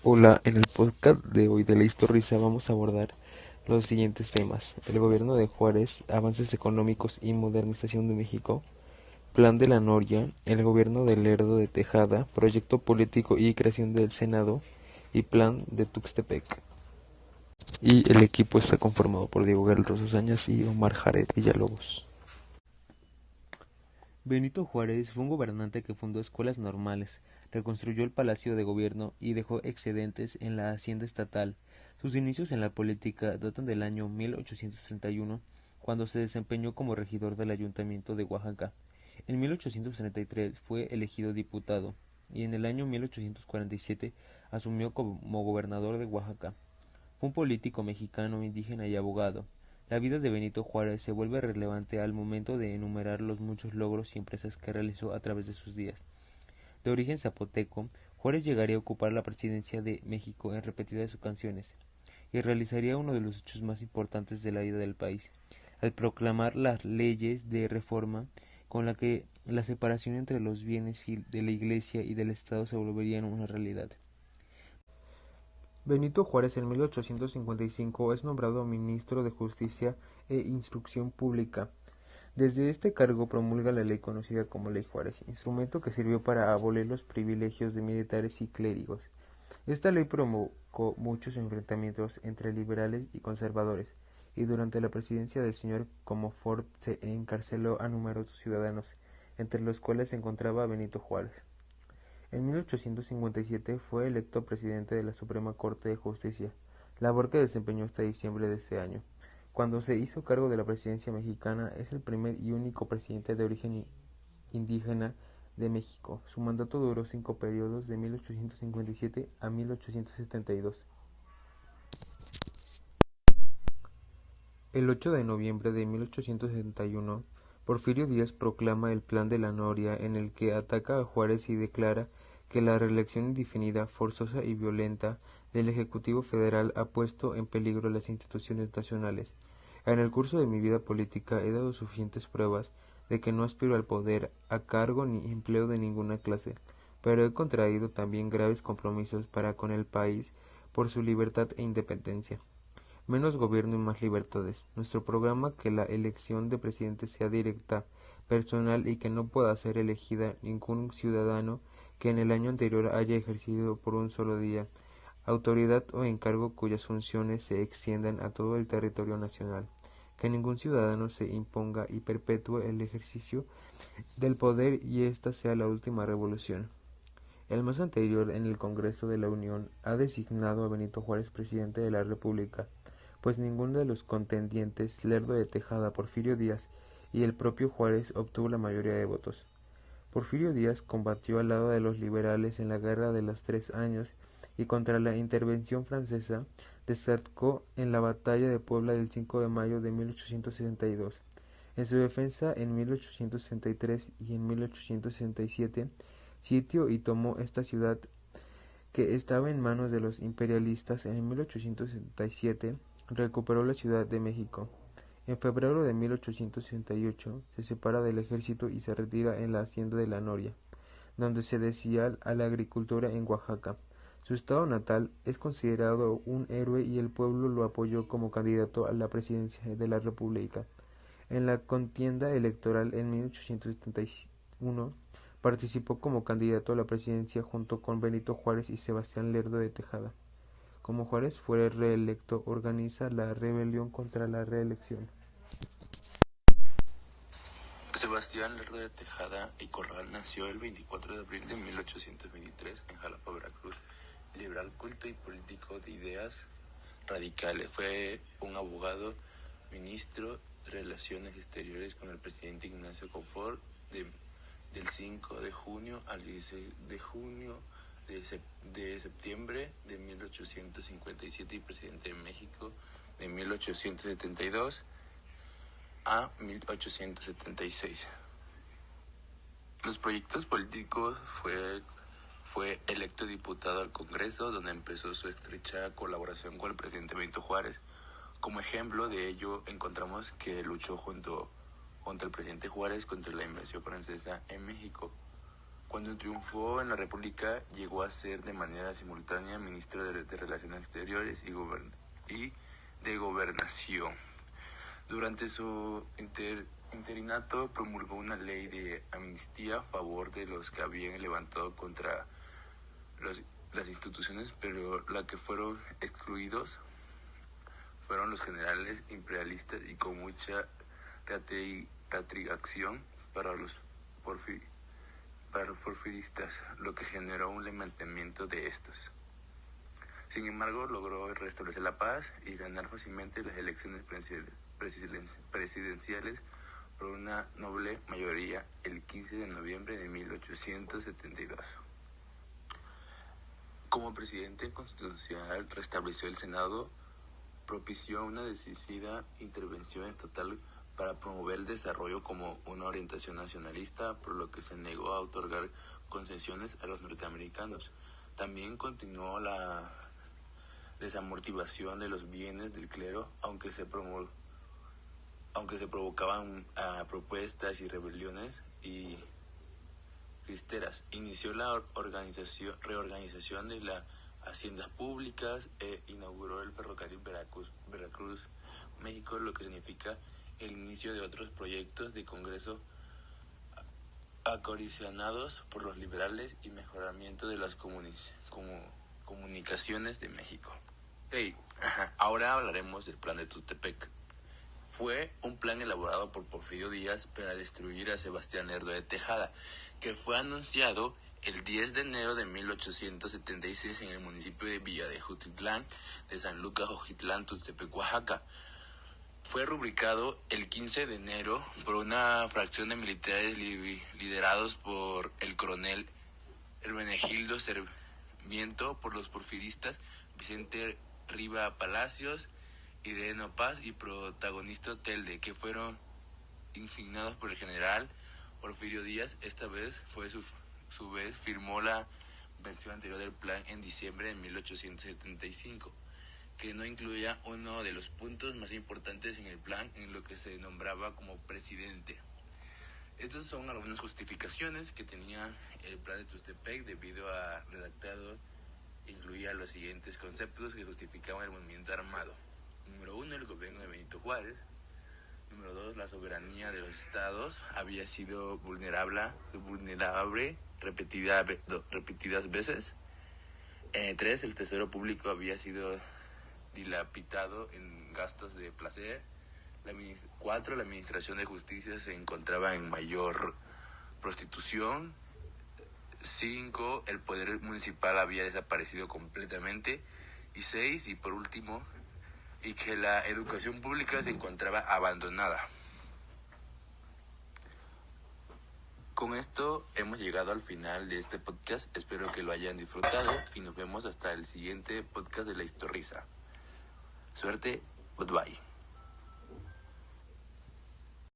Hola, en el podcast de hoy de la Historia vamos a abordar los siguientes temas: el gobierno de Juárez, avances económicos y modernización de México, plan de la Noria, el gobierno de Lerdo de Tejada, proyecto político y creación del Senado y plan de Tuxtepec. Y el equipo está conformado por Diego Guerrero Susañas y Omar Jared Villalobos. Benito Juárez fue un gobernante que fundó escuelas normales, reconstruyó el palacio de gobierno y dejó excedentes en la hacienda estatal. Sus inicios en la política datan del año 1831, cuando se desempeñó como regidor del ayuntamiento de Oaxaca. En 1833 fue elegido diputado y en el año 1847 asumió como gobernador de Oaxaca. Fue un político mexicano, indígena y abogado. La vida de Benito Juárez se vuelve relevante al momento de enumerar los muchos logros y empresas que realizó a través de sus días. De origen zapoteco, Juárez llegaría a ocupar la presidencia de México en repetidas ocasiones y realizaría uno de los hechos más importantes de la vida del país, al proclamar las leyes de reforma con la que la separación entre los bienes de la Iglesia y del Estado se volvería una realidad. Benito Juárez en 1855 es nombrado ministro de Justicia e Instrucción Pública. Desde este cargo promulga la ley conocida como Ley Juárez, instrumento que sirvió para abolir los privilegios de militares y clérigos. Esta ley provocó muchos enfrentamientos entre liberales y conservadores, y durante la presidencia del señor Comonfort se encarceló a numerosos ciudadanos, entre los cuales se encontraba Benito Juárez. En 1857 fue electo presidente de la Suprema Corte de Justicia, labor que desempeñó hasta diciembre de ese año. Cuando se hizo cargo de la presidencia mexicana, es el primer y único presidente de origen indígena de México. Su mandato duró 5 periodos, de 1857 a 1872. El 8 de noviembre de 1871, Porfirio Díaz proclama el Plan de la Noria, en el que ataca a Juárez y declara que la reelección indefinida, forzosa y violenta del Ejecutivo Federal ha puesto en peligro las instituciones nacionales. En el curso de mi vida política he dado suficientes pruebas de que no aspiro al poder, a cargo ni empleo de ninguna clase, pero he contraído también graves compromisos para con el país por su libertad e independencia. Menos gobierno y más libertades. Nuestro programa: que la elección de presidente sea directa, personal y que no pueda ser elegida ningún ciudadano que en el año anterior haya ejercido por un solo día autoridad o encargo cuyas funciones se extiendan a todo el territorio nacional. Que ningún ciudadano se imponga y perpetúe el ejercicio del poder y esta sea la última revolución. El mes anterior, en el Congreso de la Unión, ha designado a Benito Juárez presidente de la República, pues ninguno de los contendientes, Lerdo de Tejada, Porfirio Díaz y el propio Juárez, obtuvo la mayoría de votos. Porfirio Díaz combatió al lado de los liberales en la Guerra de los 3 Años y contra la intervención francesa, destacó en la Batalla de Puebla del 5 de mayo de 1862. En su defensa en 1863 y en 1867 sitio y tomó esta ciudad que estaba en manos de los imperialistas. En 1867 recuperó la Ciudad de México. En febrero de 1868 se separa del ejército y se retira en la hacienda de la Noria, donde se dedicaba a la agricultura en Oaxaca. Su estado natal. Es considerado un héroe y el pueblo lo apoyó como candidato a la presidencia de la República. En la contienda electoral en 1871 participó como candidato a la presidencia junto con Benito Juárez y Sebastián Lerdo de Tejada. Como Juárez fue reelecto, organiza la rebelión contra la reelección. Sebastián Lerdo de Tejada y Corral nació el 24 de abril de 1823 en Jalapa, Veracruz. Liberal, culto y político de ideas radicales. Fue un abogado, ministro de Relaciones Exteriores con el presidente Ignacio Confort del 5 de junio al 16 de junio de septiembre de 1857 y presidente de México de 1872 a 1876. Los proyectos políticos fue electo diputado al Congreso, donde empezó su estrecha colaboración con el presidente Benito Juárez. Como ejemplo de ello encontramos que luchó junto contra el presidente Juárez contra la invasión francesa en México. Cuando triunfó en la República, llegó a ser de manera simultánea ministro de Relaciones Exteriores y de Gobernación. Durante su interinato promulgó una ley de amnistía a favor de los que habían levantado contra las instituciones, pero la que fueron excluidos fueron los generales imperialistas y con mucha reacción para los porfiristas, lo que generó un levantamiento de estos. Sin embargo, logró restablecer la paz y ganar fácilmente las elecciones presidenciales por una noble mayoría el 15 de noviembre de 1872. Como presidente constitucional, restableció el Senado, propició una decisiva intervención estatal para promover el desarrollo como una orientación nacionalista, por lo que se negó a otorgar concesiones a los norteamericanos. También continuó la desamortización de los bienes del clero, aunque se provocaban propuestas y rebeliones y cristeras. Inició la reorganización de las haciendas públicas e inauguró el ferrocarril Veracruz-México, lo que significa el inicio de otros proyectos de Congreso acondicionados por los liberales y mejoramiento de las comunicaciones de México. Ahora hablaremos del plan de Tuxtepec. Fue un plan elaborado por Porfirio Díaz para destruir a Sebastián Lerdo de Tejada, que fue anunciado el 10 de enero de 1876 en el municipio de Villa de Jutitlán de San Lucas, Ojitlán, Tuxtepec, Oaxaca. Fue rubricado el 15 de enero por una fracción de militares liderados por el coronel Hermenegildo Sarmiento, por los porfiristas Vicente Riva Palacios, Ireno Paz y protagonista Telde, que fueron insignados por el general Porfirio Díaz. Esta vez su vez firmó la versión anterior del plan en diciembre de 1875, que no incluía uno de los puntos más importantes en el plan, en lo que se nombraba como presidente. Estas son algunas justificaciones que tenía el plan de Tuxtepec debido a redactado. Incluía los siguientes conceptos que justificaban el movimiento armado. Número 1, el gobierno de Benito Juárez. Número 2, la soberanía de los estados había sido vulnerable repetidas veces. 3, el tesoro público había sido dilapidado en gastos de placer. 4, la administración de justicia se encontraba en mayor prostitución. 5, el poder municipal había desaparecido completamente. Y 6, y por último, y que la educación pública se encontraba abandonada. Con esto hemos llegado al final de este podcast. Espero que lo hayan disfrutado y nos vemos hasta el siguiente podcast de La Historrisa. Suerte, goodbye.